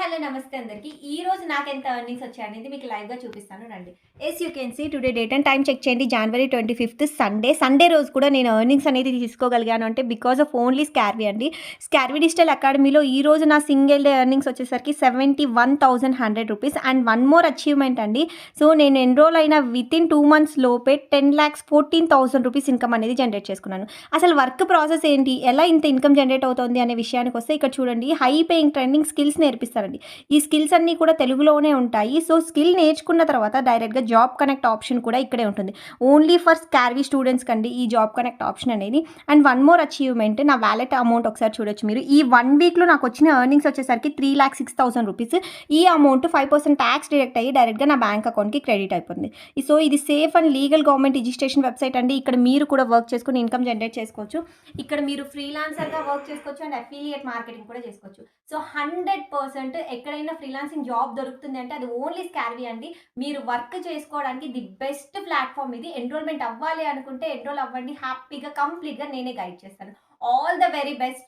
Hello! నమస్తే అందరికి. ఈరోజు నాకెంత ఎర్నింగ్స్ వచ్చాయనేది మీకు లైవ్‌గా చూపిస్తాను రండి. Yes you can see today date and time check చేయండి. జనవరి 25 సండే. సండే రోజు కూడా నేను ఎర్నింగ్స్ అనేది తీసుకోగలిగాను అంటే బికాస్ ఆఫ్ ఓన్లీ స్కార్వీ అండి. స్కార్వీ డిజిటల్ అకాడమీలో ఈరోజు నా సింగిల్ డే ఎర్నింగ్స్ వచ్చేసరికి రూ. 71,100 అండ్ వన్ మోర్ అచీవ్‌మెంట్ అండి. సో, నేను ఎన్రోల్ అయిన వితిన్ 2 మంత్స్ లోపే రూ. 10,14,000 ఇన్‌కమ్ అనేది జనరేట్ చేసుకున్నాను. అసలు వర్క్ ప్రాసెస్ ఏంటి? ఎలా ఇంత ఇన్‌కమ్ జనరేట్ అవుతోంది అనే విషయానికొస్తే ఇక్కడ చూడండి హై పేయింగ్ ట్రెండింగ్ స్కిల్స్ నేర్పిస్తారండి. ఈ స్కిల్స్ అన్నీ కూడా తెలుగులోనే ఉంటాయి. సో, స్కిల్ నేర్చుకున్న తర్వాత డైరెక్ట్‌గా జాబ్ కనెక్ట్ ఆప్షన్ కూడా ఇక్కడే ఉంటుంది. ఓన్లీ ఫర్ స్కార్వీ స్టూడెంట్స్ కండి ఈ జాబ్ కనెక్ట్ ఆప్షన్ అనేది. అండ్ వన్ మోర్ అచీవ్‌మెంట్ నా వాలెట్ అమౌంట్ ఒకసారి చూడొచ్చు మీరు. ఈ 1 వీక్‌లో నాకొచ్చిన ఎర్నింగ్స్ వచ్చేసరికి రూ. 3,06,000. ఈ అమౌంట్ 5% టాక్స్ డిడక్ట్ అయ్యి డైరెక్ట్‌గా నా బ్యాంక్ అకౌంట్‌కి క్రెడిట్ అయిపోతుంది. సో, ఇది safe and legal government registration website అండి. ఇక్కడ మీరు కూడా వర్క్ చేసుకొని ఇన్‌కమ్ జనరేట్ చేసుకోవచ్చు. ఇక్కడ మీరు ఫ్రీలాన్సర్‌గా వర్క్ చేసుకోవచ్చు అండ్ అఫిలియేట్ మార్కెటింగ్ కూడా చేసుకోవచ్చు. సో, 100% ఎక్కడైనా ఫ్రీలాన్సింగ్ జాబ్ దొరుకుతుంది అంటే అది ఓన్లీ స్కార్వీ అండి. మీరు వర్క్ చేసుకోవడానికి ది బెస్ట్ ప్లాట్‌ఫార్మ్ ఇది. ఎన్రోల్‌మెంట్ అవ్వాలి అనుకుంటే ఎన్రోల్ అవ్వండి. హ్యాపీగా కంప్లీట్‌గా నేనే గైడ్ చేస్తాను. All the very best.